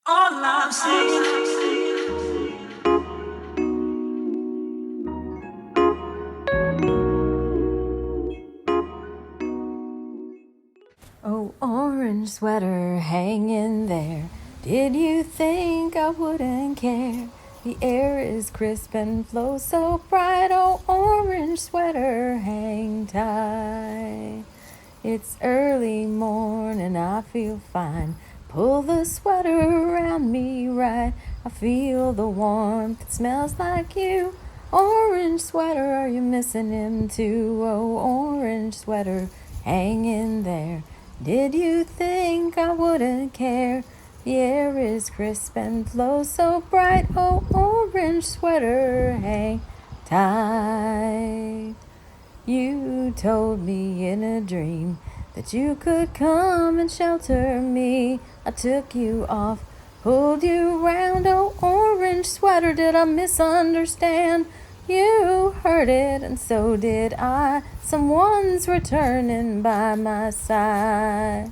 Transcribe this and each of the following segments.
All I'm saying. Oh, orange sweater hanging there. Did you think I wouldn't care? The air is crisp and flows so bright. Oh, orange sweater, hang tight. It's early morning, I feel fine. Pull the sweater around me right. I feel the warmth, it smells like you. Orange sweater, are you missing him too? Oh, orange sweater, hanging there. Did you think I wouldn't care? The air is crisp and flows so bright. Oh, orange sweater, hang tight. You told me in a dream that you could come and shelter me. I took you off, pulled you round. Oh, orange sweater, did I misunderstand? You heard it and so did I. Someone's returning by my side.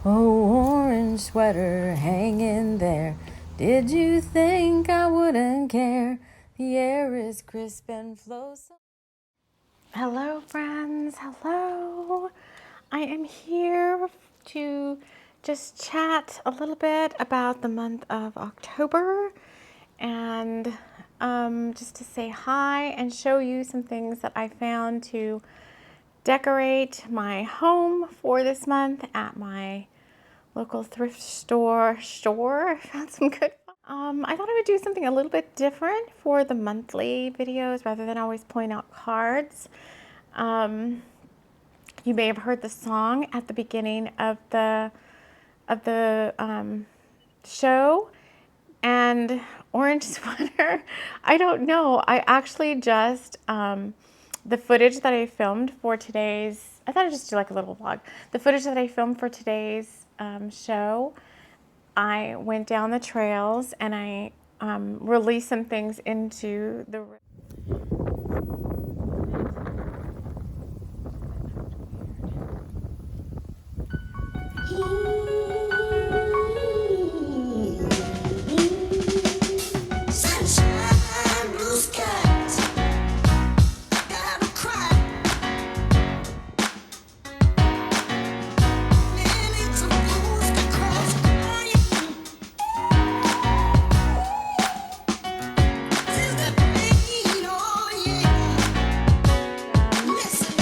Oh, orange sweater hanging there. Did you think I wouldn't care? The air is crisp and flows. Hello, friends. Hello. I am here to just chat a little bit about the month of October and just to say hi and show you some things that I found to decorate my home for this month at my local thrift store. I found some good. I thought I would do something a little bit different for the monthly videos rather than always point out cards. You may have heard the song at the beginning of the show, and orange sweater. I don't know. I actually just the footage that I filmed for today's. I thought I'd just do like a little vlog. The footage that I filmed for today's show. I went down the trails and I released some things into the. Sunshine, blue skies. Gotta cry. Needing some blues to cross for you. Feel that pain, oh yeah. Listen,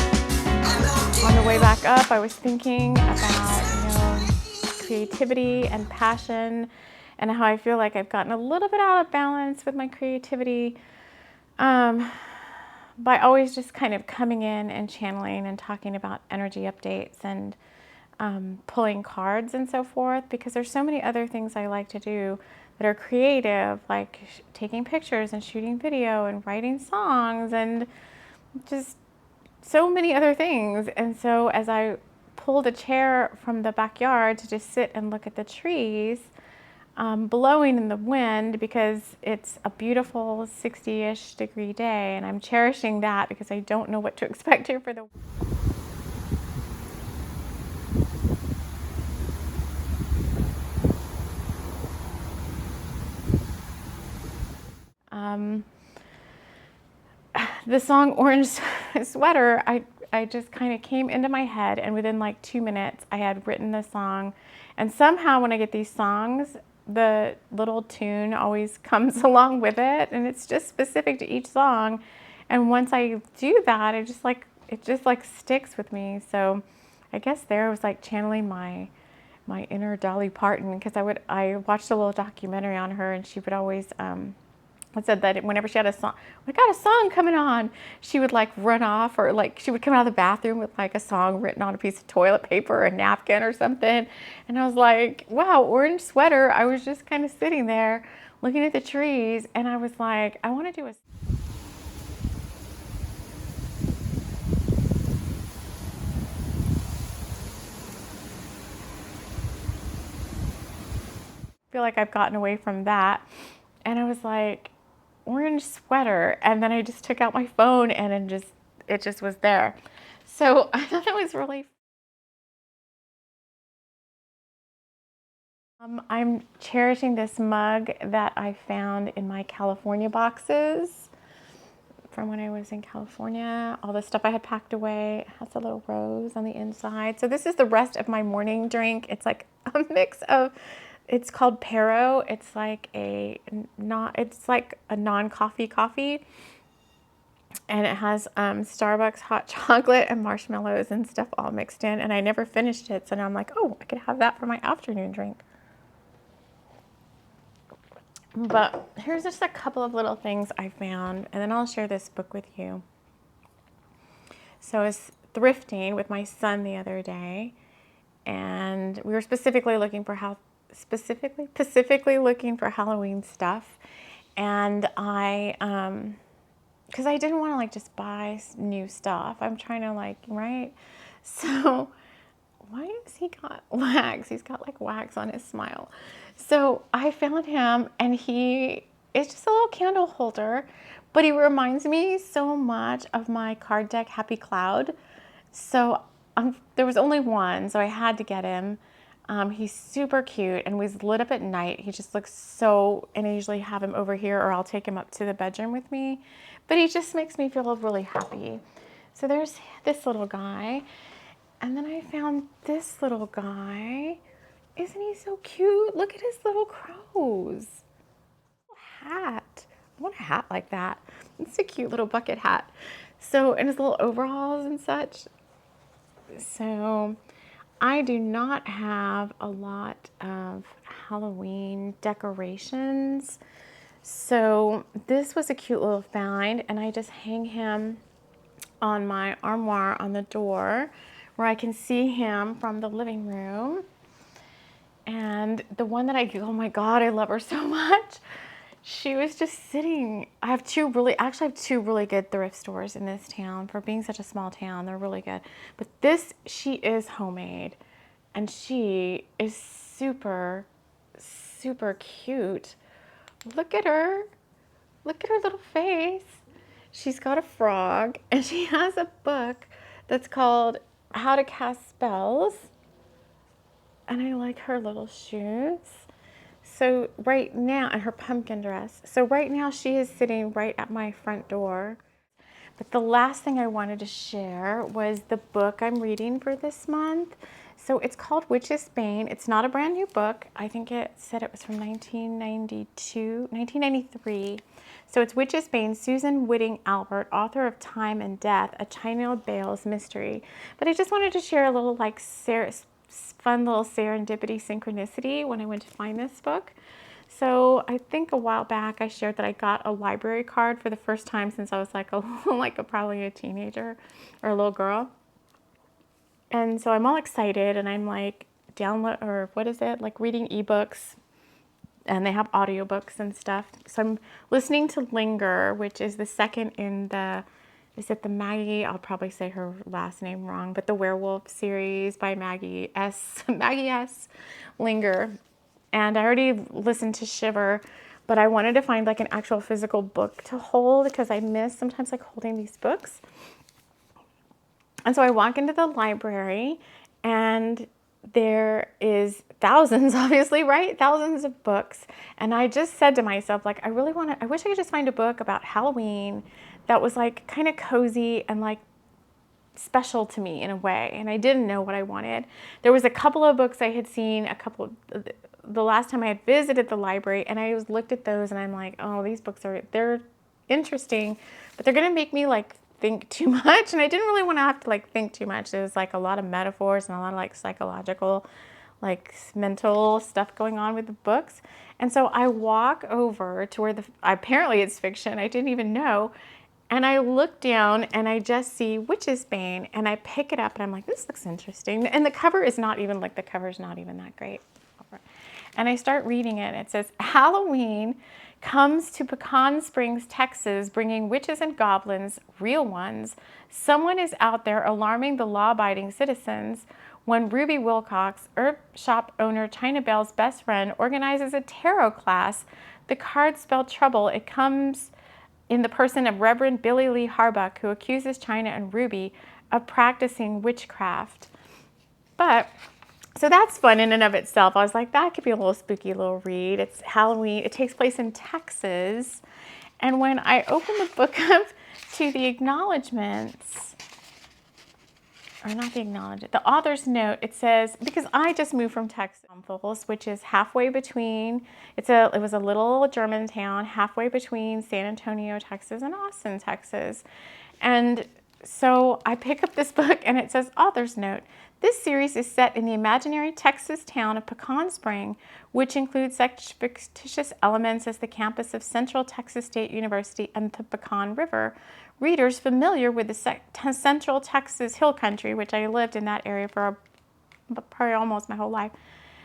I know On the way back up, I was thinking about, creativity and passion and how I feel like I've gotten a little bit out of balance with my creativity by always just kind of coming in and channeling and talking about energy updates and pulling cards and so forth, because there's so many other things I like to do that are creative, like taking pictures and shooting video and writing songs and just so many other things. And so as I pulled a chair from the backyard to just sit and look at the trees blowing in the wind, because it's a beautiful 60-ish degree day, and I'm cherishing that because I don't know what to expect here for the the song Orange Sweater, I just kind of came into my head, and within like 2 minutes I had written the song. And somehow when I get these songs, the little tune always comes along with it, and it's just specific to each song. And once I do that, it just like sticks with me. So I guess there was like channeling my inner Dolly Parton, because I watched a little documentary on her, and she would always said that whenever she had a song, we got a song coming on, she would like run off, or like she would come out of the bathroom with like a song written on a piece of toilet paper or a napkin or something. And I was like, wow, orange sweater. I was just kind of sitting there looking at the trees, and I was like, I want to do a. I feel like I've gotten away from that. And I was like, orange sweater. And then I just took out my phone, and it just was there. So I thought it was really I'm cherishing this mug that I found in my California boxes from when I was in California. All the stuff I had packed away. It has a little rose on the inside. So this is the rest of my morning drink. It's like a mix of, it's called Pero. It's like a non-coffee coffee. And it has Starbucks hot chocolate and marshmallows and stuff all mixed in. And I never finished it. So now I'm like, oh, I could have that for my afternoon drink. But here's just a couple of little things I found, and then I'll share this book with you. So I was thrifting with my son the other day, and we were specifically looking for looking for Halloween stuff. And because I didn't want to like just buy new stuff. I'm trying to like, right? So why has he got wax? He's got like wax on his smile. So I found him, and he is just a little candle holder, but he reminds me so much of my card deck Happy Cloud. So there was only one, so I had to get him. He's super cute, and was lit up at night. He just looks so, and I usually have him over here, or I'll take him up to the bedroom with me. But he just makes me feel really happy. So there's this little guy. And then I found this little guy. Isn't he so cute? Look at his little crows. Hat. I want a hat like that. It's a cute little bucket hat. So, and his little overalls and such. So, I do not have a lot of Halloween decorations. So, this was a cute little find, and I just hang him on my armoire on the door, where I can see him from the living room. And the one that oh my God, I love her so much. She was just sitting. I have two really good thrift stores in this town. For being such a small town, they're really good. But this, she is homemade, and she is super, super cute. Look at her. Look at her little face. She's got a frog, and she has a book that's called How to Cast Spells. And I like her little shoes. So right now, and her pumpkin dress. So right now she is sitting right at my front door. But the last thing I wanted to share was the book I'm reading for this month. So it's called Witch's Bane. It's not a brand new book. I think it said it was from 1993. So it's Witch's Bane, Susan Whitting Albert, author of Time and Death, a China Bales mystery. But I just wanted to share a little like fun little serendipity synchronicity when I went to find this book. So I think a while back I shared that I got a library card for the first time since I was like probably a teenager or a little girl. And so I'm all excited, and I'm like reading ebooks, and they have audiobooks and stuff. So I'm listening to Linger, which is the second in is it the Maggie, I'll probably say her last name wrong, but the werewolf series by Maggie S. Linger. And I already listened to Shiver, but I wanted to find like an actual physical book to hold, because I miss sometimes like holding these books. And so I walk into the library, and there is thousands, obviously, right? Thousands of books. And I just said to myself, like, I wish I could just find a book about Halloween that was like kind of cozy and like special to me in a way. And I didn't know what I wanted. There was a couple of books I had seen the last time I had visited the library, and I looked at those, and I'm like, oh, these books they're interesting, but they're gonna make me like think too much. And I didn't really want to have to like think too much. There's like a lot of metaphors and a lot of like psychological, like mental stuff going on with the books. And so I walk over to where apparently it's fiction, I didn't even know. And I look down, and I just see Witch's Bane, and I pick it up, and I'm like, this looks interesting. And the cover is not even that great. And I start reading it. It says, Halloween comes to Pecan Springs, Texas, bringing witches and goblins, real ones. Someone is out there alarming the law-abiding citizens when Ruby Wilcox, herb shop owner China Bell's best friend, organizes a tarot class. The cards spell trouble. It comes in the person of Reverend Billy Lee Harbuck, who accuses China and Ruby of practicing witchcraft. But So that's fun in and of itself. I was like, that could be a little spooky little read. It's Halloween. It takes place in Texas. And when I opened the book up to the acknowledgments, or not the acknowledgement, the author's note, it says, because I just moved from Texas, which is halfway between, it was a little German town halfway between San Antonio, Texas and Austin, Texas. And so I pick up this book and it says, author's note, this series is set in the imaginary Texas town of Pecan Spring, which includes such fictitious elements as the campus of Central Texas State University and the Pecan River. Readers familiar with the Central Texas Hill Country, which I lived in that area for probably almost my whole life,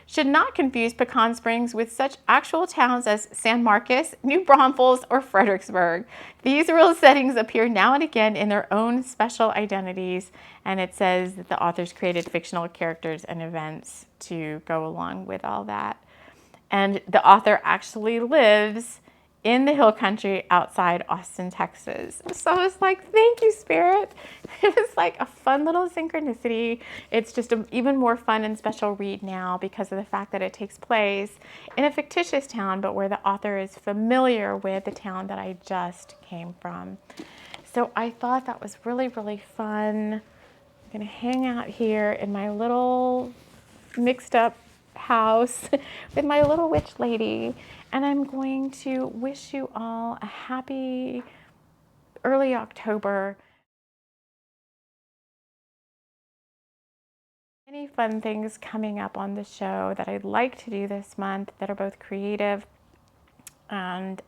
should not confuse Pecan Springs with such actual towns as San Marcos, New Braunfels, or Fredericksburg. These real settings appear now and again in their own special identities, and it says that the authors created fictional characters and events to go along with all that. And the author actually lives in the hill country outside Austin, Texas. So I was like, thank you, Spirit. It was like a fun little synchronicity. It's just an even more fun and special read now because of the fact that it takes place in a fictitious town, but where the author is familiar with the town that I just came from. So I thought that was really, really fun. I'm gonna hang out here in my little mixed up house with my little witch lady, and I'm going to wish you all a happy early October. Many fun things coming up on the show that I'd like to do this month that are both creative and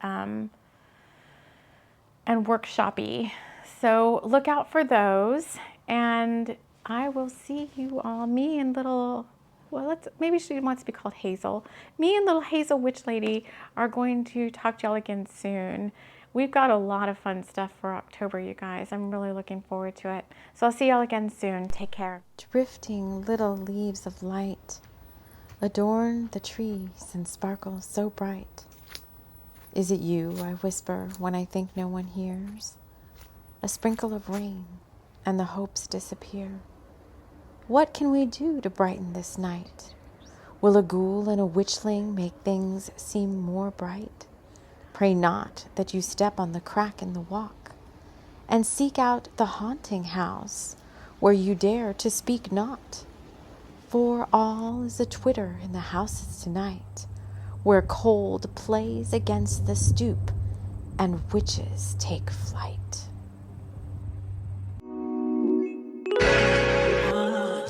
workshop-y. So look out for those, and I will see you all. Me and little, well, maybe she wants to be called Hazel. Me and little Hazel Witch Lady are going to talk to y'all again soon. We've got a lot of fun stuff for October, you guys. I'm really looking forward to it. So I'll see y'all again soon. Take care. Drifting little leaves of light adorn the trees and sparkle so bright. Is it you, I whisper when I think no one hears? A sprinkle of rain, and the hopes disappear. What can we do to brighten this night? Will a ghoul and a witchling make things seem more bright? Pray not that you step on the crack in the walk, and seek out the haunting house where you dare to speak not. For all is a twitter in the houses tonight, where cold plays against the stoop and witches take flight.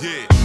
Yeah.